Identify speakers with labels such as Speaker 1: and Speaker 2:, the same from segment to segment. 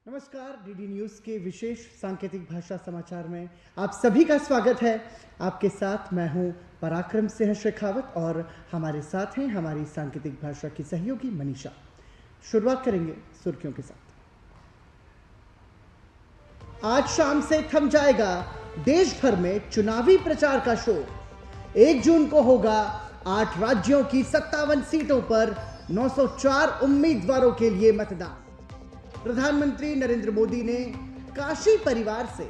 Speaker 1: नमस्कार, DD news के विशेष सांकेतिक भाषा समाचार में आप सभी का स्वागत है। आपके साथ मैं हूं पराक्रम सिंह शेखावत और हमारे साथ हैं हमारी सांकेतिक भाषा की सहयोगी मनीषा। शुरुआत करेंगे सुर्खियों के साथ। आज शाम से थम जाएगा देश भर में चुनावी प्रचार का शोर। 1 जून को होगा 8 राज्यों की 57 सीटों पर 904 उम्मीदवारों के लिए मतदान। प्रधानमंत्री नरेंद्र मोदी ने काशी परिवार से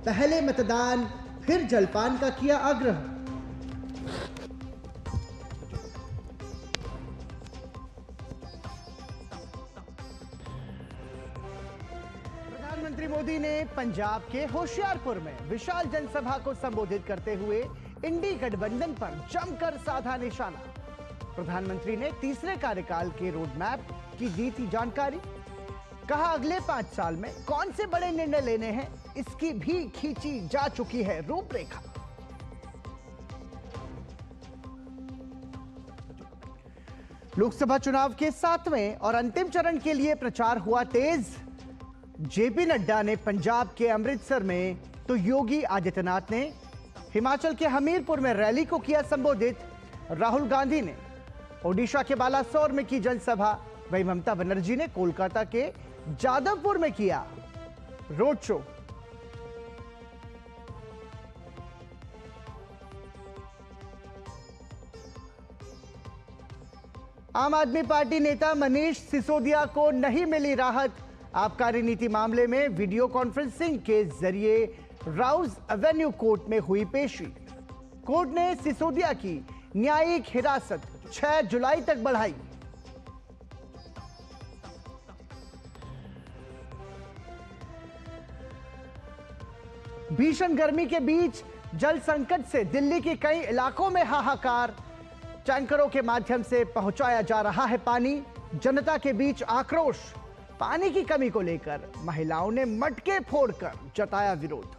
Speaker 1: पहले मतदान फिर जलपान का किया आग्रह। प्रधानमंत्री मोदी ने पंजाब के होशियारपुर में विशाल जनसभा को संबोधित करते हुए इंडी गठबंधन पर जमकर साधा निशाना। प्रधानमंत्री ने तीसरे कार्यकाल के रोड मैप की दी थी जानकारी। कहा अगले 5 साल में कौन से बड़े निर्णय लेने हैं, इसकी भी खींची जा चुकी है रूपरेखा। लोकसभा चुनाव के 7वें और अंतिम चरण के लिए प्रचार हुआ तेज। जेपी नड्डा ने पंजाब के अमृतसर में तो योगी आदित्यनाथ ने हिमाचल के हमीरपुर में रैली को किया संबोधित। राहुल गांधी ने ओडिशा के बालासोर में की जनसभा। वहीं ममता बनर्जी ने कोलकाता के जादवपुर में किया रोड शो। आम आदमी पार्टी नेता मनीष सिसोदिया को नहीं मिली राहत। आबकारी नीति मामले में वीडियो कॉन्फ्रेंसिंग के जरिए राउज एवेन्यू कोर्ट में हुई पेशी। कोर्ट ने सिसोदिया की न्यायिक हिरासत 6 जुलाई तक बढ़ाई। भीषण गर्मी के बीच जल संकट से दिल्ली के कई इलाकों में हाहाकार। टैंकरों के माध्यम से पहुंचाया जा रहा है पानी। जनता के बीच आक्रोश। पानी की कमी को लेकर महिलाओं ने मटके फोड़कर जताया विरोध।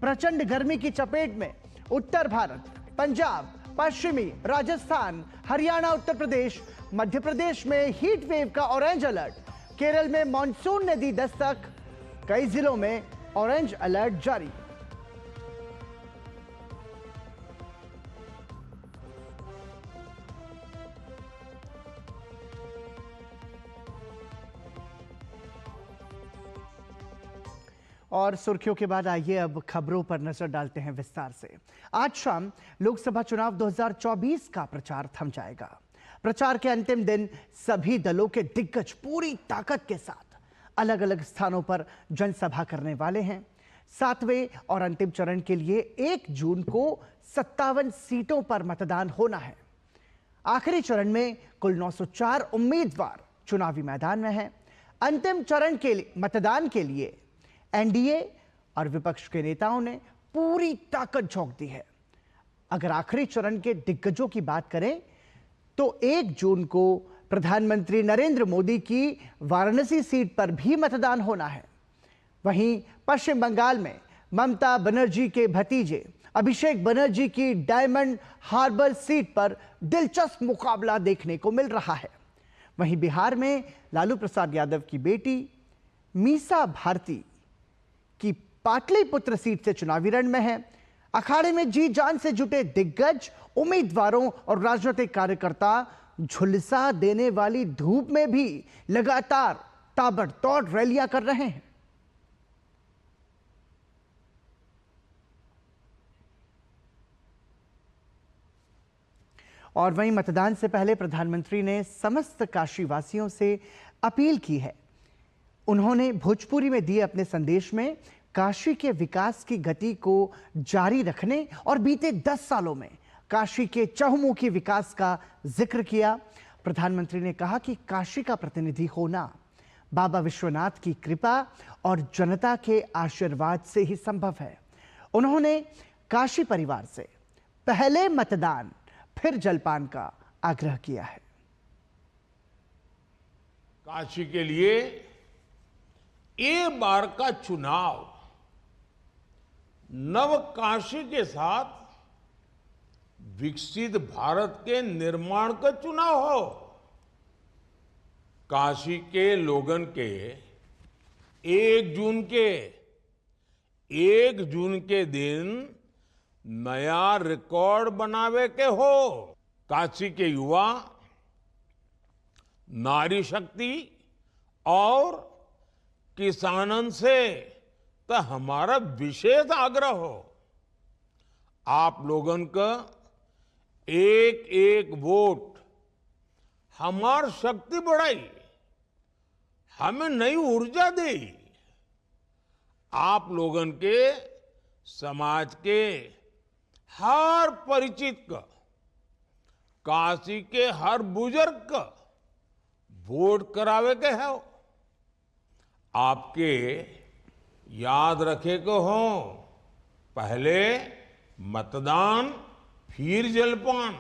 Speaker 1: प्रचंड गर्मी की चपेट में उत्तर भारत, पंजाब, पश्चिमी राजस्थान, हरियाणा, उत्तर प्रदेश, मध्य प्रदेश में हीट वेव का ऑरेंज अलर्ट। केरल में मॉनसून ने दी दस्तक। कई जिलों में ऑरेंज अलर्ट जारी। और सुर्खियों के बाद आइए अब खबरों पर नजर डालते हैं विस्तार से। आज शाम लोकसभा चुनाव 2024 का प्रचार थम जाएगा। प्रचार के अंतिम दिन सभी दलों के दिग्गज पूरी ताकत के साथ अलग अलग स्थानों पर जनसभा करने वाले हैं। 7वें और अंतिम चरण के लिए 1 जून को 57 सीटों पर मतदान होना है। आखिरी चरण में कुल 904 उम्मीदवार चुनावी मैदान में हैं। अंतिम चरण के लिए मतदान के लिए एनडीए और विपक्ष के नेताओं ने पूरी ताकत झोंक दी है। अगर आखिरी चरण के दिग्गजों की बात करें तो 1 जून को प्रधानमंत्री नरेंद्र मोदी की वाराणसी सीट पर भी मतदान होना है। वहीं पश्चिम बंगाल में ममता बनर्जी के भतीजे अभिषेक बनर्जी की डायमंड हार्बर सीट पर दिलचस्प मुकाबला देखने को मिल रहा है। वहीं बिहार में लालू प्रसाद यादव की बेटी मीसा भारती की पाटलिपुत्र सीट से चुनावी रण में है। अखाड़े में जी जान से जुटे दिग्गज उम्मीदवारों और राजनीतिक कार्यकर्ता झुलसा देने वाली धूप में भी लगातार ताबड़तोड़ रैलियां कर रहे हैं। और वहीं मतदान से पहले प्रधानमंत्री ने समस्त काशीवासियों से अपील की है। उन्होंने भोजपुरी में दिए अपने संदेश में काशी के विकास की गति को जारी रखने और बीते 10 सालों में काशी के चहुमुखी विकास का जिक्र किया। प्रधानमंत्री ने कहा कि काशी का प्रतिनिधि होना बाबा विश्वनाथ की कृपा और जनता के आशीर्वाद से ही संभव है। उन्होंने काशी परिवार से पहले मतदान फिर जलपान का आग्रह किया है।
Speaker 2: काशी के लिए ये बार का चुनाव नवकाशी के साथ विकसित भारत के निर्माण का चुनाव हो। काशी के लोगन के 1 जून के दिन नया रिकॉर्ड बनावे के हो। काशी के युवा नारी शक्ति और किसानन से तो हमारा विशेष आग्रह हो। आप लोगन का एक एक वोट हमार शक्ति बढ़ाई, हमें नई ऊर्जा दे। आप लोगन के समाज के हर परिचित का, काशी के हर बुजुर्ग का वोट करावे के है। आपके याद रखे को हो, पहले मतदान फिर जलपान।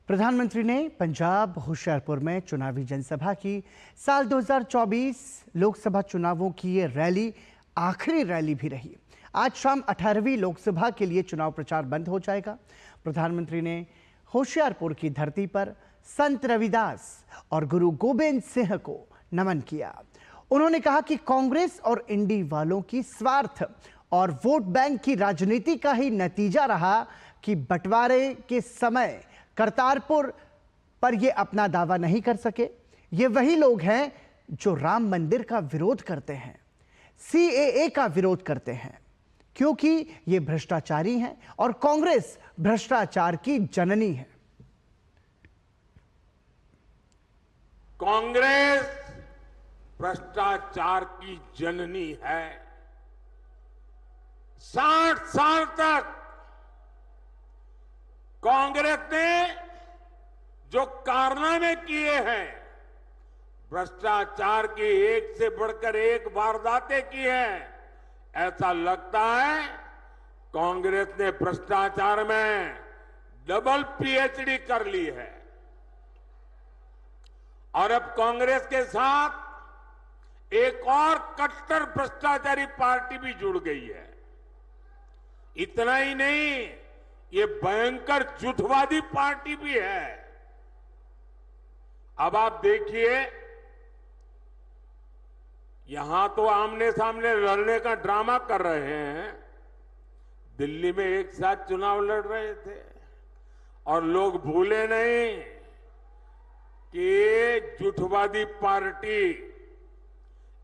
Speaker 1: प्रधानमंत्री ने पंजाब होशियारपुर में चुनावी जनसभा की। साल 2024 लोकसभा चुनावों की ये रैली आखिरी रैली भी रही। आज शाम 18वीं लोकसभा के लिए चुनाव प्रचार बंद हो जाएगा। प्रधानमंत्री ने होशियारपुर की धरती पर संत रविदास और गुरु गोबिंद सिंह को नमन किया। उन्होंने कहा कि कांग्रेस और इंडी वालों की स्वार्थ और वोट बैंक की राजनीति का ही नतीजा रहा कि बंटवारे के समय करतारपुर पर ये अपना दावा नहीं कर सके। ये वही लोग हैं जो राम मंदिर का विरोध करते हैं, सीएए का विरोध करते हैं, क्योंकि ये भ्रष्टाचारी हैं और कांग्रेस भ्रष्टाचार की जननी है।
Speaker 2: कांग्रेस भ्रष्टाचार की जननी है। 60 साल तक कांग्रेस ने जो कारनामे किए हैं, भ्रष्टाचार की एक से बढ़कर एक वारदातें की हैं, ऐसा लगता है कांग्रेस ने भ्रष्टाचार में डबल पीएचडी कर ली है। और अब कांग्रेस के साथ एक और कट्टर भ्रष्टाचारी पार्टी भी जुड़ गई है। इतना ही नहीं, ये भयंकर झूठवादी पार्टी भी है। अब आप देखिए, यहां तो आमने सामने लड़ने का ड्रामा कर रहे हैं, दिल्ली में एक साथ चुनाव लड़ रहे थे और लोग भूले नहीं कि झूठवादी पार्टी,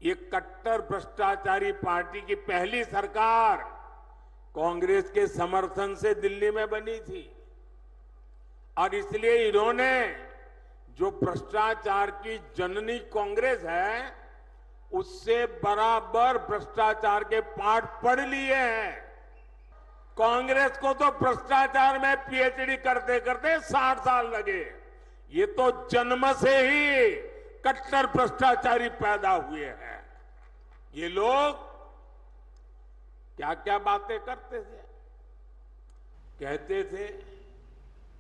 Speaker 2: ये कट्टर भ्रष्टाचारी पार्टी की पहली सरकार कांग्रेस के समर्थन से दिल्ली में बनी थी। और इसलिए इन्होंने जो भ्रष्टाचार की जननी कांग्रेस है, उससे बराबर भ्रष्टाचार के पाठ पढ़ लिए हैं। कांग्रेस को तो भ्रष्टाचार में पीएचडी करते करते 60 साल लगे। ये तो जन्म से ही कट्टर भ्रष्टाचारी पैदा हुए हैं। ये लोग क्या क्या बातें करते थे। कहते थे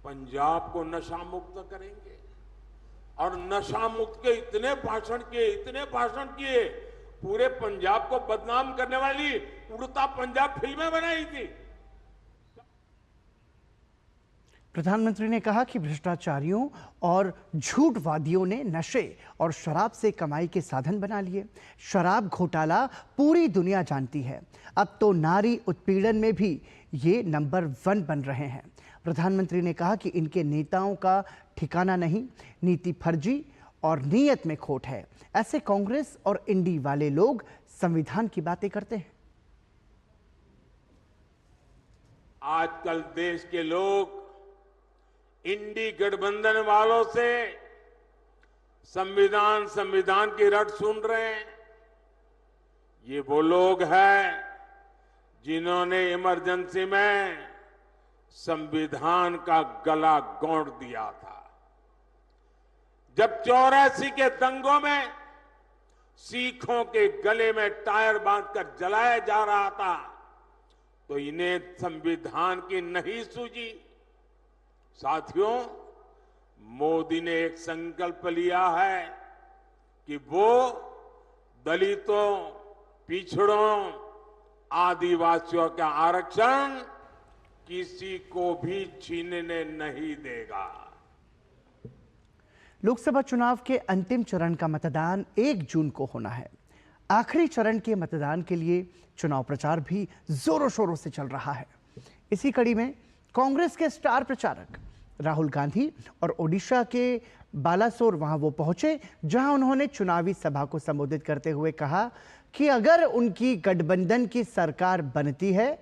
Speaker 2: पंजाब को नशा मुक्त करेंगे, और नशा मुक्त के इतने भाषण किए, पूरे पंजाब को बदनाम करने वाली उड़ता पंजाब फिल्में बनाई थी।
Speaker 1: प्रधानमंत्री ने कहा कि भ्रष्टाचारियों और झूठवादियों ने नशे और शराब से कमाई के साधन बना लिए। शराब घोटाला पूरी दुनिया जानती है। अब तो नारी उत्पीड़न में भी ये नंबर 1 बन रहे हैं। प्रधानमंत्री ने कहा कि इनके नेताओं का ठिकाना नहीं, नीति फर्जी और नीयत में खोट है। ऐसे कांग्रेस और इंडी वाले लोग संविधान की बातें करते हैं।
Speaker 2: आजकल देश के लोग इंडी गठबंधन वालों से संविधान की रट सुन रहे हैं। ये वो लोग हैं जिन्होंने इमरजेंसी में संविधान का गला घोंट दिया था। जब 84 के दंगों में सिखों के गले में टायर बांधकर जलाया जा रहा था, तो इन्हें संविधान की नहीं सूझी। साथियों, मोदी ने एक संकल्प लिया है कि वो दलितों, पिछड़ों, आदिवासियों का आरक्षण किसी को भी छीनने नहीं देगा।
Speaker 1: लोकसभा चुनाव के अंतिम चरण का मतदान 1 जून को होना है। आखिरी चरण के मतदान के लिए चुनाव प्रचार भी जोरों शोरों से चल रहा है। इसी कड़ी में कांग्रेस के स्टार प्रचारक राहुल गांधी और ओडिशा के बालासोर वहां वो पहुंचे, जहां उन्होंने चुनावी सभा को संबोधित करते हुए कहा कि अगर उनकी गठबंधन की सरकार बनती है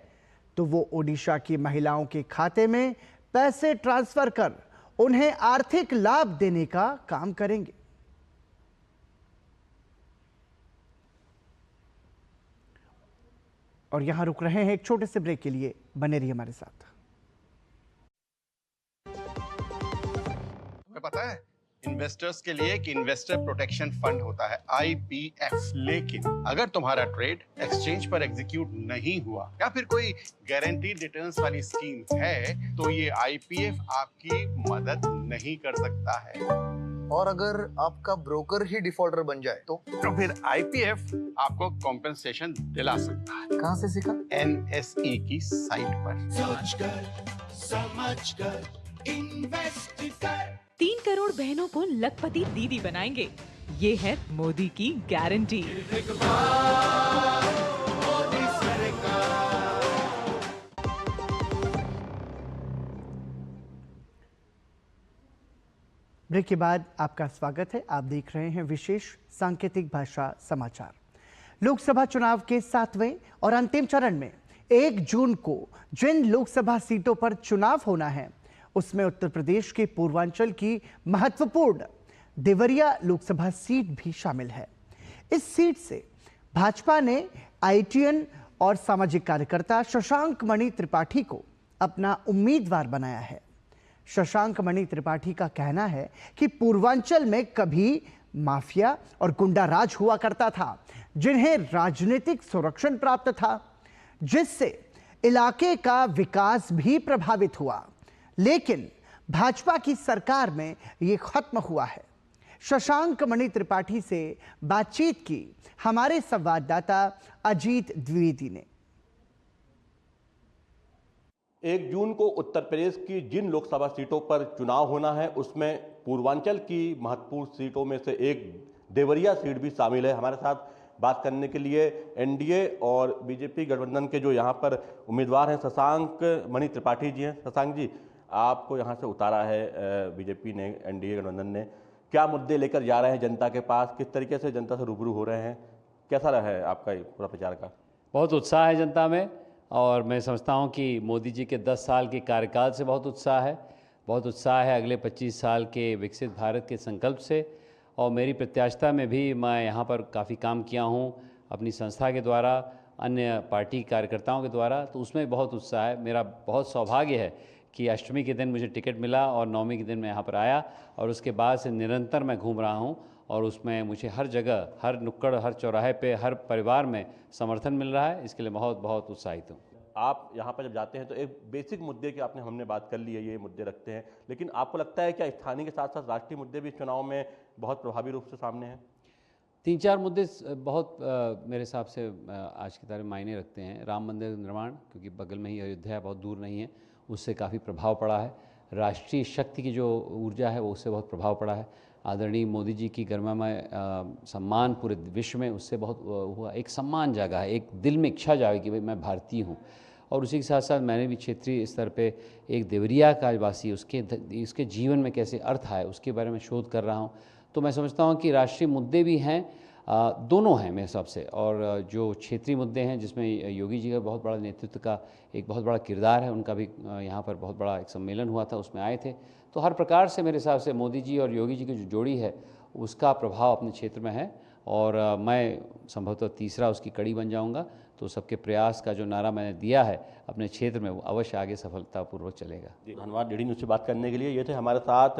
Speaker 1: तो वो ओडिशा की महिलाओं के खाते में पैसे ट्रांसफर कर उन्हें आर्थिक लाभ देने का काम करेंगे। और यहां रुक रहे हैं एक छोटे से ब्रेक के लिए, बने रहिए हमारे साथ।
Speaker 3: तुम्हें पता है इन्वेस्टर्स के लिए कि इन्वेस्टर प्रोटेक्शन फंड होता है IPF, लेकिन अगर तुम्हारा ट्रेड एक्सचेंज पर एग्जीक्यूट नहीं हुआ या फिर कोई गारंटीड रिटर्न्स वाली स्कीम है तो ये IPF आपकी मदद नहीं कर सकता है।
Speaker 4: और अगर आपका ब्रोकर ही डिफॉल्टर बन जाए तो
Speaker 3: फिर IPF आपको कॉम्पेंसेशन दिला सकता है।
Speaker 4: कहां से सीखा?
Speaker 3: NSE की साइट पर।
Speaker 5: सोचकर समझकर इन्वेस्ट कर।
Speaker 6: 3 करोड़ बहनों को लखपति दीदी बनाएंगे, ये है मोदी की गारंटी।
Speaker 1: ब्रेक के बाद आपका स्वागत है। आप देख रहे हैं विशेष सांकेतिक भाषा समाचार। लोकसभा चुनाव के 7वें और अंतिम चरण में 1 जून को जिन लोकसभा सीटों पर चुनाव होना है उसमें उत्तर प्रदेश के पूर्वांचल की महत्वपूर्ण देवरिया लोकसभा सीट भी शामिल है। इस सीट से भाजपा ने ITN और सामाजिक कार्यकर्ता शशांक मणि त्रिपाठी को अपना उम्मीदवार बनाया है। शशांक मणि त्रिपाठी का कहना है कि पूर्वांचल में कभी माफिया और गुंडा राज हुआ करता था, जिन्हें राजनीतिक संरक्षण प्राप्त था, जिससे इलाके का विकास भी प्रभावित हुआ, लेकिन भाजपा की सरकार में यह खत्म हुआ है। शशांक मणि त्रिपाठी से बातचीत की हमारे संवाददाता अजीत द्विवेदी ने।
Speaker 7: 1 जून को उत्तर प्रदेश की जिन लोकसभा सीटों पर चुनाव होना है उसमें पूर्वांचल की महत्वपूर्ण सीटों में से एक देवरिया सीट भी शामिल है। हमारे साथ बात करने के लिए NDA और बीजेपी गठबंधन के जो यहाँ पर उम्मीदवार हैं शशांक मणि त्रिपाठी जी हैं। शशांक जी, आपको यहाँ से उतारा है बीजेपी ने, NDA गठबंधन ने, क्या मुद्दे लेकर जा रहे हैं जनता के पास, किस तरीके से जनता से रूबरू हो रहे हैं, कैसा रहा है आपका पूरा प्रचार का?
Speaker 8: बहुत उत्साह है जनता में और मैं समझता हूं कि मोदी जी के 10 साल के कार्यकाल से बहुत उत्साह है अगले 25 साल के विकसित भारत के संकल्प से। और मेरी प्रत्याशिता में भी मैं यहाँ पर काफ़ी काम किया हूँ अपनी संस्था के द्वारा, अन्य पार्टी कार्यकर्ताओं के द्वारा, तो उसमें बहुत उत्साह है। मेरा बहुत सौभाग्य है कि अष्टमी के दिन मुझे टिकट मिला और नवमी के दिन मैं यहाँ पर आया और उसके बाद से निरंतर मैं घूम रहा हूँ और उसमें मुझे हर जगह, हर नुक्कड़, हर चौराहे पे, हर परिवार में समर्थन मिल रहा है। इसके लिए बहुत उत्साहित हूँ।
Speaker 7: आप यहाँ पर जब जाते हैं तो एक बेसिक मुद्दे की हमने बात कर ली है, ये मुद्दे रखते हैं, लेकिन आपको लगता है क्या स्थानीय के साथ साथ राष्ट्रीय मुद्दे भी चुनाव में बहुत प्रभावी रूप से सामने हैं?
Speaker 8: 3-4 मुद्दे बहुत मेरे हिसाब से आज की तारीख में मायने रखते हैं। राम मंदिर निर्माण, क्योंकि बगल में ही अयोध्या है, बहुत दूर नहीं है, उससे काफ़ी प्रभाव पड़ा है। राष्ट्रीय शक्ति की जो ऊर्जा है वो उससे बहुत प्रभाव पड़ा है। आदरणीय मोदी जी की गरिमामय सम्मान पूरे विश्व में, उससे बहुत हुआ। एक सम्मान जागा है, एक दिल में इच्छा जागी कि भाई मैं भारतीय हूँ। और उसी के साथ साथ मैंने भी क्षेत्रीय स्तर पे एक देवरिया का वासी, उसके जीवन में कैसे अर्थ आए उसके बारे में शोध कर रहा हूँ। तो मैं समझता हूँ कि राष्ट्रीय मुद्दे भी हैं, दोनों हैं मेरे हिसाब से, और जो क्षेत्रीय मुद्दे हैं जिसमें योगी जी का बहुत बड़ा नेतृत्व का एक बहुत बड़ा किरदार है, उनका भी यहाँ पर बहुत बड़ा एक सम्मेलन हुआ था, उसमें आए थे। तो हर प्रकार से मेरे हिसाब से मोदी जी और योगी जी की जो जोड़ी है उसका प्रभाव अपने क्षेत्र में है और मैं संभवतः तीसरा उसकी कड़ी बन जाऊंगा। तो सबके प्रयास का जो नारा मैंने दिया है अपने क्षेत्र में वो अवश्य आगे सफलतापूर्वक चलेगा।
Speaker 7: धन्यवाद DD न्यूज़ से बात करने के लिए। ये थे हमारे साथ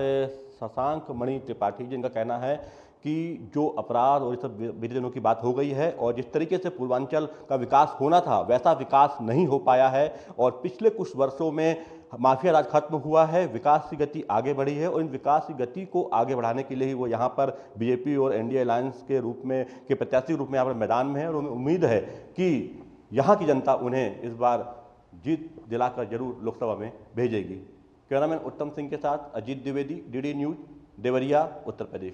Speaker 7: शशांक मणि त्रिपाठी, जिनका कहना है कि जो अपराध और इस सब बीते दिनों की बात हो गई है और जिस तरीके से पूर्वांचल का विकास होना था वैसा विकास नहीं हो पाया है और पिछले कुछ वर्षों में माफिया राज खत्म हुआ है, विकास की गति आगे बढ़ी है और इन विकास की गति को आगे बढ़ाने के लिए ही वो यहाँ पर बीजेपी और एनडीए अलायंस के रूप में के प्रत्याशी के रूप में यहाँ पर मैदान में है और उन्हें उम्मीद है कि यहाँ की जनता उन्हें इस बार जीत दिलाकर जरूर लोकसभा में भेजेगी। कैमरामैन उत्तम सिंह के साथ अजीत द्विवेदी, डीडी न्यूज, देवरिया, उत्तर प्रदेश।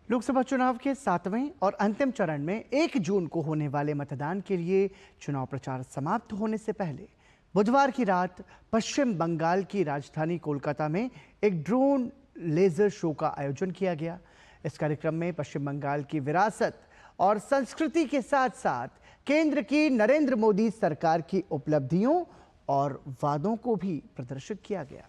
Speaker 1: लोकसभा चुनाव के 7वें और अंतिम चरण में 1 जून को होने वाले मतदान के लिए चुनाव प्रचार समाप्त होने से पहले बुधवार की रात पश्चिम बंगाल की राजधानी कोलकाता में एक ड्रोन लेजर शो का आयोजन किया गया। इस कार्यक्रम में पश्चिम बंगाल की विरासत और संस्कृति के साथ साथ केंद्र की नरेंद्र मोदी सरकार की उपलब्धियों और वादों को भी प्रदर्शित किया गया।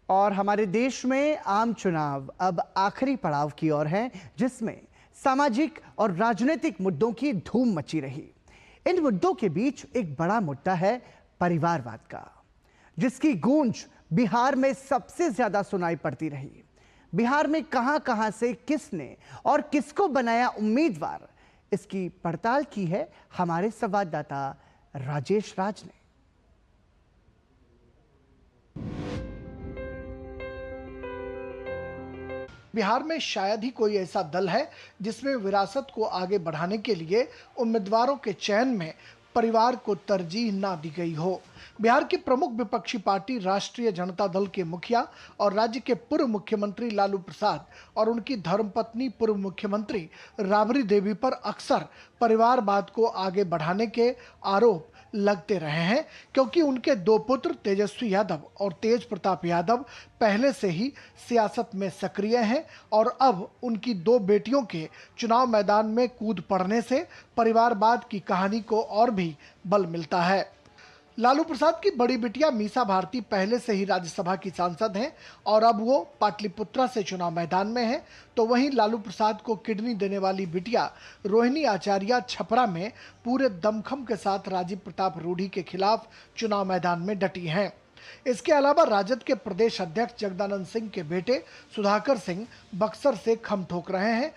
Speaker 1: और हमारे देश में आम चुनाव अब आखिरी पड़ाव की ओर है, जिसमें सामाजिक और राजनीतिक मुद्दों की धूम मची रही। इन मुद्दों के बीच एक बड़ा मुद्दा है परिवारवाद का, जिसकी गूंज बिहार में सबसे ज्यादा सुनाई पड़ती रही। बिहार में कहां-कहां से किसने और किसको बनाया उम्मीदवार, इसकी पड़ताल की है हमारे संवाददाता राजेश राज ने।
Speaker 9: बिहार में शायद ही कोई ऐसा दल है जिसमें विरासत को आगे बढ़ाने के लिए उम्मीदवारों के चयन में परिवार को तरजीह ना दी गई हो। बिहार की प्रमुख विपक्षी पार्टी राष्ट्रीय जनता दल के मुखिया और राज्य के पूर्व मुख्यमंत्री लालू प्रसाद और उनकी धर्मपत्नी पूर्व मुख्यमंत्री राबड़ी देवी पर अक्सर परिवारवाद को आगे बढ़ाने के आरोप लगते रहे हैं, क्योंकि उनके 2 पुत्र तेजस्वी यादव और तेज प्रताप यादव पहले से ही सियासत में सक्रिय हैं और अब उनकी 2 बेटियों के चुनाव मैदान में कूद पड़ने से परिवारवाद की कहानी को और भी बल मिलता है। लालू प्रसाद की बड़ी बिटिया मीसा भारती पहले से ही राज्यसभा की सांसद हैं और अब वो पाटलिपुत्रा से चुनाव मैदान में हैं, तो वहीं लालू प्रसाद को किडनी देने वाली बिटिया रोहिणी आचार्य छपरा में पूरे दमखम के साथ राजीव प्रताप रूढ़ी के खिलाफ चुनाव मैदान में डटी हैं। इसके अलावा राजद के प्रदेश अध्यक्ष जगदानंद सिंह के बेटे सुधाकर सिंह बक्सर से खम ठोक रहे हैं।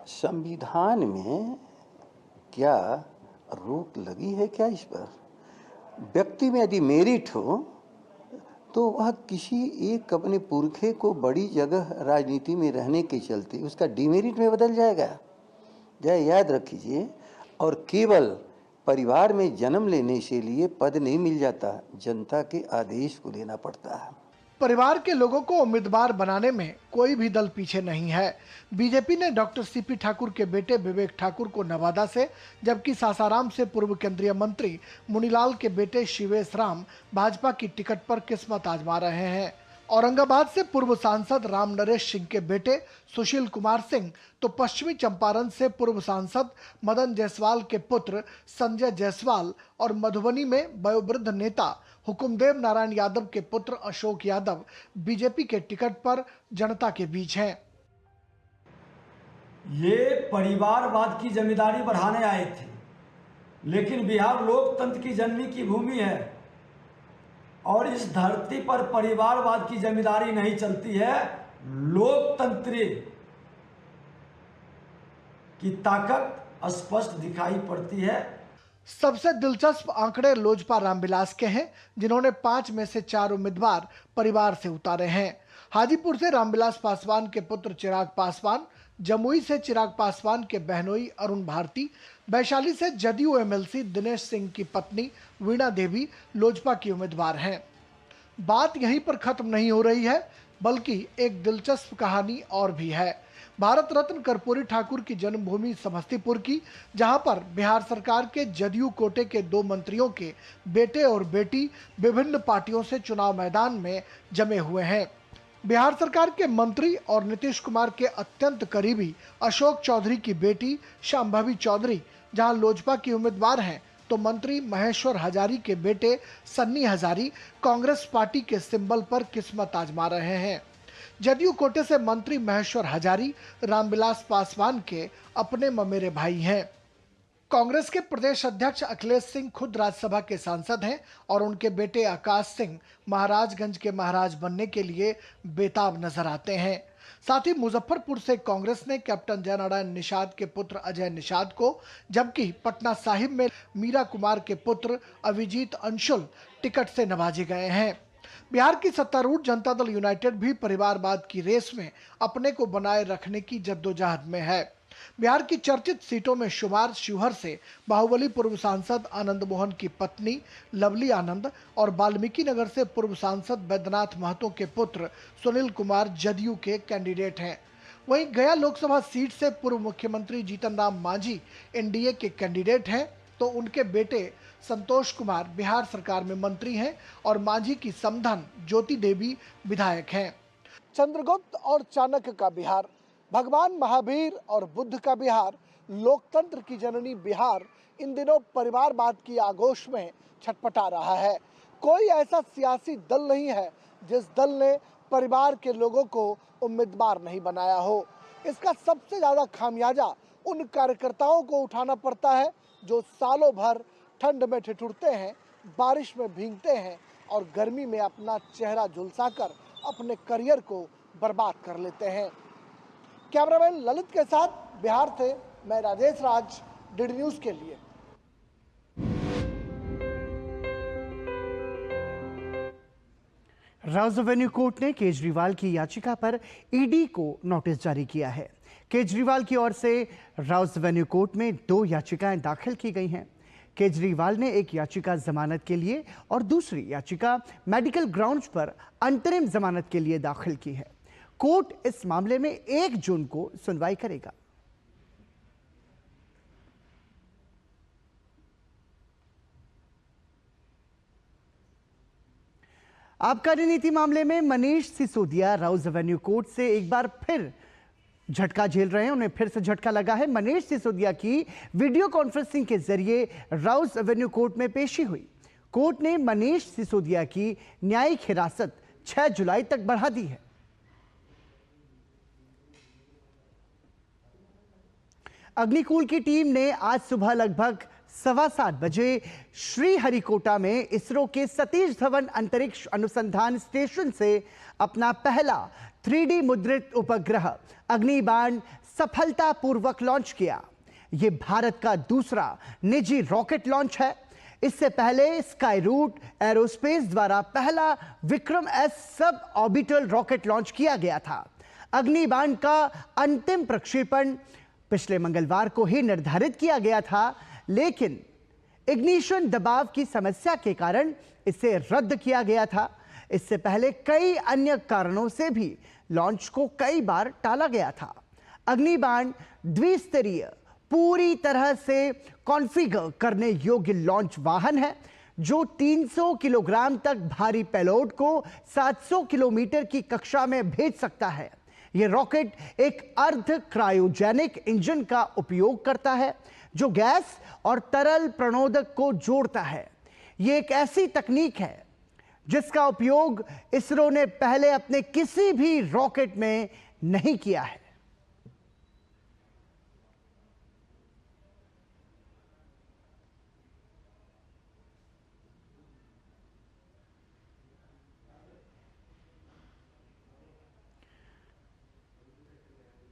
Speaker 10: संविधान में क्या रोक लगी है क्या इस पर? व्यक्ति में यदि मेरिट हो तो वह किसी एक अपने पुरखे को बड़ी जगह राजनीति में रहने के चलते उसका डिमेरिट में बदल जाएगा। यह याद रखिए। और केवल परिवार में जन्म लेने से लिए पद नहीं मिल जाता, जनता के आदेश को लेना पड़ता है।
Speaker 9: परिवार के लोगों को उम्मीदवार बनाने में कोई भी दल पीछे नहीं है। बीजेपी ने डॉक्टर सीपी ठाकुर के बेटे विवेक ठाकुर को नवादा से, जबकि सासाराम से पूर्व केंद्रीय मंत्री मुनीलाल के बेटे शिवेश राम भाजपा की टिकट पर किस्मत आजमा रहे हैं। औरंगाबाद से पूर्व सांसद राम नरेश सिंह के बेटे सुशील कुमार सिंह तो पश्चिमी चंपारण से पूर्व सांसद मदन जायसवाल के पुत्र संजय जायसवाल और मधुबनी में वयोवृद्ध नेता हुकुमदेव नारायण यादव के पुत्र अशोक यादव बीजेपी के टिकट पर जनता के बीच हैं।
Speaker 11: ये परिवारवाद की जिम्मेदारी बढ़ाने आए थे, लेकिन बिहार लोकतंत्र की जननी की भूमि है और इस धरती पर परिवारवाद की जिम्मेदारी नहीं चलती है। लोकतंत्र की ताकत स्पष्ट दिखाई पड़ती है।
Speaker 9: सबसे दिलचस्प आंकड़े लोजपा रामविलास के हैं, जिन्होंने 5 में से 4 उम्मीदवार परिवार से उतारे हैं। हाजीपुर से रामविलास पासवान के पुत्र चिराग पासवान, जमुई से चिराग पासवान के बहनोई अरुण भारती, वैशाली से जदयू एमएलसी दिनेश सिंह की पत्नी वीणा देवी लोजपा की उम्मीदवार हैं। बात यहीं पर खत्म नहीं हो रही है, बल्कि एक दिलचस्प कहानी और भी है। भारत रत्न कर्पूरी ठाकुर की जन्मभूमि समस्तीपुर की, जहां पर बिहार सरकार के जदयू कोटे के 2 मंत्रियों के बेटे और बेटी विभिन्न पार्टियों से चुनाव मैदान में जमे हुए हैं। बिहार सरकार के मंत्री और नीतीश कुमार के अत्यंत करीबी अशोक चौधरी की बेटी शांभवी चौधरी जहां लोजपा की उम्मीदवार हैं, तो मंत्री महेश्वर हजारी के बेटे सन्नी हजारी कांग्रेस पार्टी के सिंबल पर किस्मत आजमा रहे हैं। जदयू कोटे से मंत्री महेश्वर हजारी रामविलास पासवान के अपने ममेरे भाई हैं। कांग्रेस के प्रदेश अध्यक्ष अखिलेश सिंह खुद राज्यसभा के सांसद हैं और उनके बेटे आकाश सिंह महाराजगंज के महाराज बनने के लिए बेताब नजर आते हैं। साथ ही मुजफ्फरपुर से कांग्रेस ने कैप्टन जयनारायण निषाद के पुत्र अजय निषाद को, जबकि पटना साहिब में मीरा कुमार के पुत्र अभिजीत अंशुल टिकट से नवाजे गए हैं। बिहार की सत्तारूढ़ जनता दल यूनाइटेड भी परिवारवाद की रेस में अपने को बनाए रखने की जद्दोजहद में है। बिहार की चर्चित सीटों में शुमार शिवहर से बाहुबली पूर्व सांसद आनंद मोहन की पत्नी लवली आनंद और वाल्मीकि नगर से पूर्व सांसद बैद्यनाथ महतो के पुत्र सुनील कुमार जदयू के कैंडिडेट हैं। वहीं गया लोकसभा सीट से पूर्व मुख्यमंत्री जीतन राम मांझी एनडीए के कैंडिडेट हैं, तो उनके बेटे संतोष कुमार बिहार सरकार में मंत्री हैं और मांझी की समधन ज्योति देवी विधायक हैं। चंद्रगुप्त और चाणक्य का बिहार, भगवान महावीर और बुद्ध का बिहार, लोकतंत्र की जननी बिहार इन दिनों परिवारवाद की आगोश में छटपटा रहा है। कोई ऐसा सियासी दल नहीं है जिस दल ने परिवार के लोगों को उम्मीदवार नहीं बनाया हो। इसका सबसे ज्यादा खामियाजा उन कार्यकर्ताओं को उठाना पड़ता है जो सालों भर ठंड में ठिठुरते हैं, बारिश में भीगते हैं और गर्मी में अपना चेहरा झुलसाकर अपने करियर को बर्बाद कर लेते हैं। कैमरामैन ललित के साथ बिहार से मैं राजेश राज, डीडी न्यूज के लिए।
Speaker 1: राउज एवेन्यू कोर्ट ने केजरीवाल की याचिका पर ईडी को नोटिस जारी किया है। केजरीवाल की ओर से राउज एवेन्यू कोर्ट में 2 याचिकाएं दाखिल की गई हैं। केजरीवाल ने एक याचिका जमानत के लिए और दूसरी याचिका मेडिकल ग्राउंड्स पर अंतरिम जमानत के लिए दाखिल की है। कोर्ट इस मामले में 1 जून को सुनवाई करेगा। आबकारी नीति मामले में मनीष सिसोदिया राउज एवेन्यू कोर्ट से एक बार फिर झटका झेल रहे हैं। उन्हें फिर से झटका लगा है। मनीष सिसोदिया की वीडियो कॉन्फ्रेंसिंग के जरिए राउज एवेन्यू कोर्ट में पेशी हुई। कोर्ट ने मनीष सिसोदिया की न्यायिक हिरासत 6 जुलाई तक बढ़ा दी है। अग्निकुल की टीम ने आज सुबह लगभग 7:15 बजे श्रीहरिकोटा में इसरो के सतीश धवन अंतरिक्ष अनुसंधान स्टेशन से अपना पहला 3D मुद्रित उपग्रह अग्निबाण सफलतापूर्वक लॉन्च किया। यह भारत का दूसरा निजी रॉकेट लॉन्च है। इससे पहले स्काई रूट एरोस्पेस द्वारा पहला Vikram S sub orbital rocket launch किया गया था। अग्निबाण का अंतिम प्रक्षेपण पिछले मंगलवार को ही निर्धारित किया गया था, लेकिन इग्निशन दबाव की समस्या के कारण इसे रद्द किया गया था। इससे पहले कई अन्य कारणों से भी लॉन्च को कई बार टाला गया था। अग्निबाण द्विस्तरीय, पूरी तरह से कॉन्फ़िगर करने योग्य लॉन्च वाहन है जो 300 किलोग्राम तक भारी पेलोड को 700 किलोमीटर की कक्षा में भेज सकता है। यह रॉकेट एक अर्ध क्रायोजेनिक इंजन का उपयोग करता है जो गैस और तरल प्रणोदक को जोड़ता है। यह एक ऐसी तकनीक है जिसका उपयोग इसरो ने पहले अपने किसी भी रॉकेट में नहीं किया है।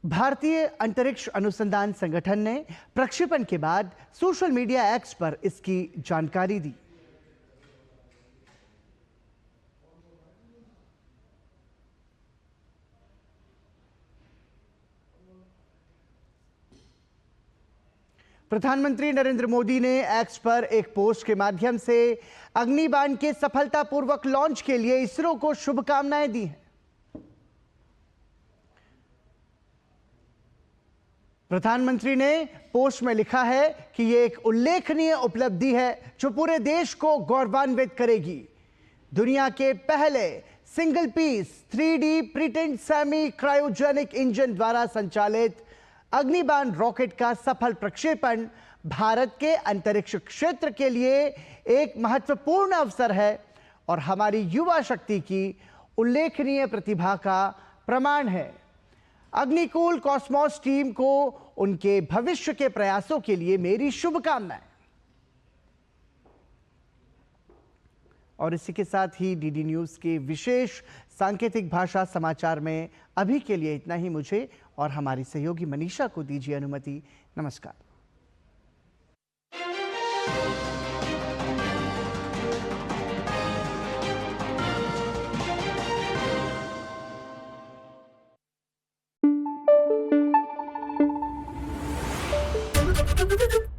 Speaker 1: भारतीय अंतरिक्ष अनुसंधान संगठन ने प्रक्षेपण के बाद सोशल मीडिया एक्स पर इसकी जानकारी दी। प्रधानमंत्री नरेंद्र मोदी ने एक्स पर एक पोस्ट के माध्यम से अग्निबाण के सफलतापूर्वक लॉन्च के लिए इसरो को शुभकामनाएं दी हैं। प्रधानमंत्री ने पोस्ट में लिखा है कि यह एक उल्लेखनीय उपलब्धि है जो पूरे देश को गौरवान्वित करेगी। दुनिया के पहले single piece 3D printed semi cryogenic engine द्वारा संचालित अग्निबाण रॉकेट का सफल प्रक्षेपण भारत के अंतरिक्ष क्षेत्र के लिए एक महत्वपूर्ण अवसर है और हमारी युवा शक्ति की उल्लेखनीय प्रतिभा का प्रमाण है। अग्निकुल कॉस्मोस टीम को उनके भविष्य के प्रयासों के लिए मेरी शुभकामनाएं। और इसी के साथ ही डीडी न्यूज़ के विशेष सांकेतिक भाषा समाचार में अभी के लिए इतना ही। मुझे और हमारी सहयोगी मनीषा को दीजिए अनुमति। नमस्कार।
Speaker 5: Thank you.